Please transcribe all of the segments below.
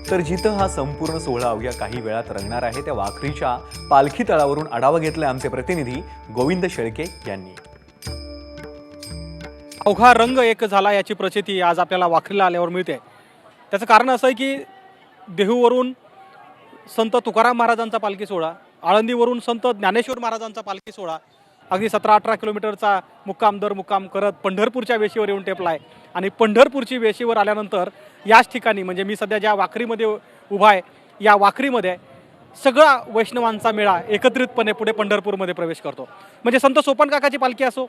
तर जिथं हा संपूर्ण सोहळा अवघ्या काही वेळात रंगणार आहे त्या वाखरीच्या पालखी तळावरून आढावा घेतलाय आमचे प्रतिनिधी गोविंद शेळके यांनी। अवघा रंग एक झाला याची प्रचिती आज आपल्याला वाखरीला आल्यावर मिळते। त्याचं कारण असं आहे की देहूवरून संत तुकाराम महाराजांचा पालखी सोहळा, आळंदीवरून संत ज्ञानेश्वर महाराजांचा पालखी सोहळा अगदी 17-18 किलोमीटरचा मुक्काम दर मुक्काम करत पंढरपूरच्या वेशीवर येऊन टेपलाय आणि पंढरपूरची वेशीवर आल्यानंतर याच ठिकाणी म्हणजे मी सध्या ज्या वाखरीमध्ये उभा आहे या वाखरीमध्ये सगळा वैष्णवांचा मेळा एकत्रितपणे पुढे पंढरपूरमध्ये प्रवेश करतो। म्हणजे संत सोपान काकाची पालखी असो,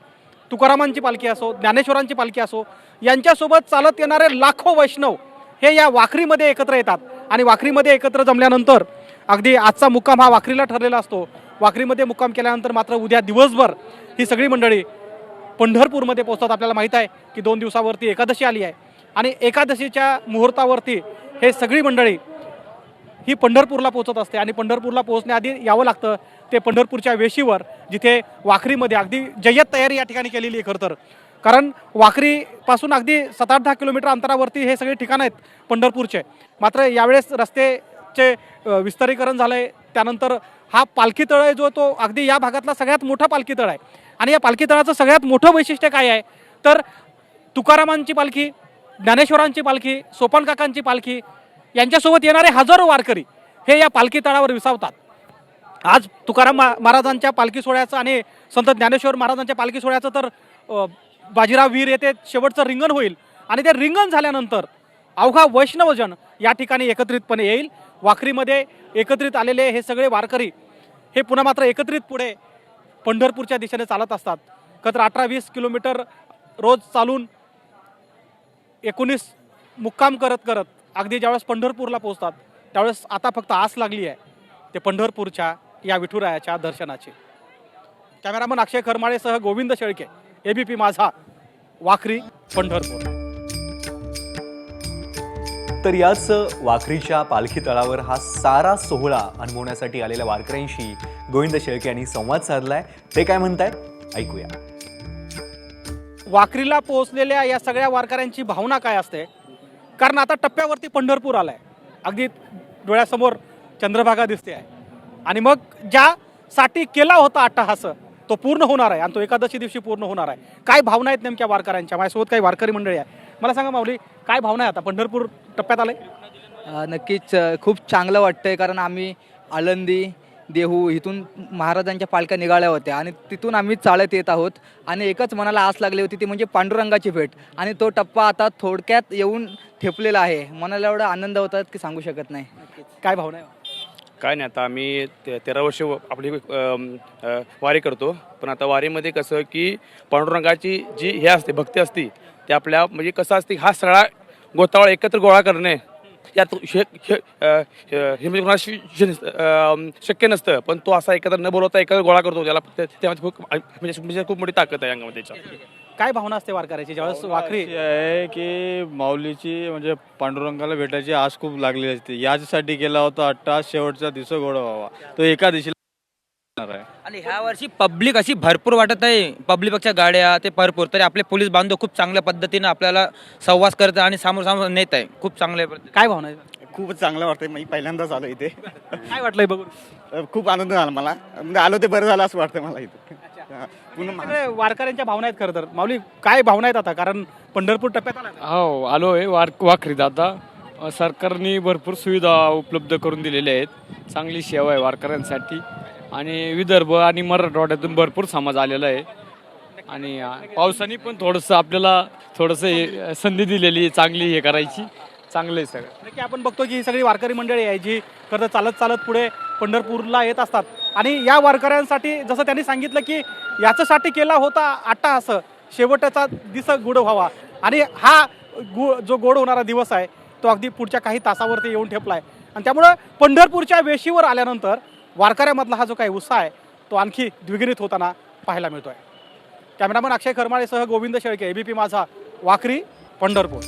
तुकारामांची पालखी असो, ज्ञानेश्वरांची पालखी असो, यांच्यासोबत चालत येणारे लाखो वैष्णव हे या वाखरीमध्ये एकत्र येतात आणि वाखरीमध्ये एकत्र जमल्यानंतर अगदी आजचा मुक्काम हा वाखरीला ठरलेला असतो। वाखरीमध्ये मुक्काम केल्यानंतर मात्र उद्या दिवसभर ही सगळी मंडळी पंढरपूरमध्ये पोहोचतात। आपल्याला माहीत आहे की 2 दिवसावरती एकादशी आली आहे आणि एकादशीच्या मुहूर्तावरती हे सगळी मंडळी ही पंढरपूरला पोहोचत असते आणि पंढरपूरला पोहोचण्याआधी यावं लागतं ते पंढरपूरच्या वेशीवर, जिथे वाखरीमध्ये अगदी जय्यत तयारी या ठिकाणी केलेली आहे। खरं तर कारण वाखरीपासून अगदी 7-8 किलोमीटर अंतरावरती हे सगळे ठिकाण आहेत पंढरपूरचे। मात्र यावेळेस रस्त्याचे विस्तारीकरण झालं आहे, त्यानंतर हा पालखी तळ आहे जो तो अगदी या भागातला सगळ्यात मोठा पालखी तळ आहे आणि या पालखी तळाचं सगळ्यात मोठं वैशिष्ट्य काय आहे तर तुकारामांची पालखी, ज्ञानेश्वरांची पालखी, सोपान काकांची पालखी यांच्यासोबत येणारे हजारो वारकरी हे या पालखी तळावर विसावतात। आज तुकाराम महाराजांच्या पालखी सोहळ्याचं आणि संत ज्ञानेश्वर महाराजांच्या पालखी सोहळ्याचं तर बाजीराव वीर येथे शेवटचं रिंगण होईल आणि ते रिंगण झाल्यानंतर अवघा वैष्णवजन या ठिकाणी एकत्रितपणे येईल। वाखरीमध्ये एकत्रित आलेले हे सगळे वारकरी हे पुन्हा मात्र एकत्रित पुढे पंढरपूरच्या दिशेने चालत असतात। खरं 18-20 किलोमीटर रोज चालून 19 मुक्काम करत करत अगदी ज्यावेळेस पंढरपूरला पोहोचतात त्यावेळेस आता फक्त आस लागली आहे ते पंढरपूरच्या या विठुरायाच्या दर्शनाची। कॅमेरामन अक्षय खरमाळेसह गोविंद शेळके, एबीपी माझा, वाखरी, पंढरपूर। तर याच वाखरीच्या पालखी तळावर हा सारा सोहळा अनुभवण्यासाठी आलेल्या वारकऱ्यांशी गोविंद शेळके यांनी संवाद साधलाय। ते काय म्हणतायत ऐकूया। वाखरीला पोहोचलेल्या या सगळ्या वारकऱ्यांची भावना काय असते, कारण आता टप्प्यावरती पंढरपूर आलाय, अगदी डोळ्यासमोर चंद्रभागा दिसते आहे आणि मग ज्यासाठी केला होता अट्टहास तो पूर्ण होणार आहे आणि तो एकादशी दिवशी पूर्ण होणार आहे। काय भावना आहेत नेमक्या वारकऱ्यांच्या? माझ्यासोबत काही वारकरी मंडळी आहे, मला सांगा माऊली काय भावना आहे? आता पंढरपूर टप्प्यात आलंय, नक्कीच खूप चांगलं वाटतंय कारण आम्ही आळंदी, देहू इथून महाराजांच्या पालख्या निघाल्या होत्या आणि तिथून आम्ही चालत येत आहोत आणि एकच मनाला आस लागली होती ती म्हणजे पांडुरंगाची भेट आणि तो टप्पा आता थोडक्यात येऊन ठेपलेला आहे। मनाला एवढा आनंद होतात की सांगू शकत नाही। काय भावना आहे? काय नाही, आता आम्ही 13 वर्ष आपली वारी करतो, पण आता वारीमध्ये कसं की पांडुरंगाची जी हे असते भक्ती असते ते आपल्या म्हणजे कसं असते हा सगळा गोतावळा एकत्र गोळा करणे यात हे म्हणजे कोणाला शक्य नसतं, पण तो असा एकत्र न बोलवता एकत्र गोळा करतो त्याला त्यामध्ये खूप मोठी ताकद आहे अंगामध्ये त्याच्या। काय भावना असते वारकऱ्याची ज्यावेळेस वाखरी आहे की माऊलीची म्हणजे पांडुरंगाला भेटायची आस खूप लागलेली असते। याच्यासाठी केला होता अट्टहास शेवटचा दिवस गोडा व्हावा, तो एका दिशेला आहे। आणि ह्या वर्षी पब्लिक अशी भरपूर वाटत आहे, पब्लिकच्या गाड्या ते भरपूर, तरी आपले पोलीस बांधव खूप चांगल्या पद्धतीने आपल्याला संवाद करतात आणि समोर नेत आहे खूप चांगल्या पद्धतीने। काय भावना आहे? खूपच चांगलं वाटतंय, मी पहिल्यांदाच आलो इथे। काय वाटलंय बघून? खूप आनंद झाला मला, म्हणजे आलो ते बरं झालं असं वाटतं मला इथे। सगळे वारकऱ्यांच्या भावना आहेत खरं तर। माऊली काय भावना आहेत आता, कारण पंढरपूर टप्प्यात आला? हो, आलो आहे वाखरीत। आता सरकारने भरपूर सुविधा उपलब्ध करून दिलेल्या आहेत, चांगली सेवा आहे वारकऱ्यांसाठी आणि विदर्भ आणि मराठवाड्यातून भरपूर समाज आलेला आहे आणि पावसाने पण थोडंसं आपल्याला थोडंसं संधी दिलेली चांगली हे करायची, चांगलं आहे सगळं। नक्की आपण बघतो की ही सगळी वारकरी मंडळी आहे जी खरं चालत चालत पुढे पंढरपूरला येत असतात आणि या वारकऱ्यांसाठी जसं त्यांनी सांगितलं की याच्यासाठी केला होता अट्टहास शेवटचा दिवस गोड व्हावा आणि हा जो गोड होणारा दिवस आहे तो अगदी पुढच्या काही तासावरती येऊन ठेपलाय आणि त्यामुळं पंढरपूरच्या वेशीवर आल्यानंतर वारकऱ्यामधला हा जो काही उत्साह आहे तो आणखी द्विगुणित होताना पाहायला मिळतोय। कॅमेरामन अक्षय खरमाळेसह गोविंद शेळके, एबीपी माझा, वाखरी, पंढरपूर।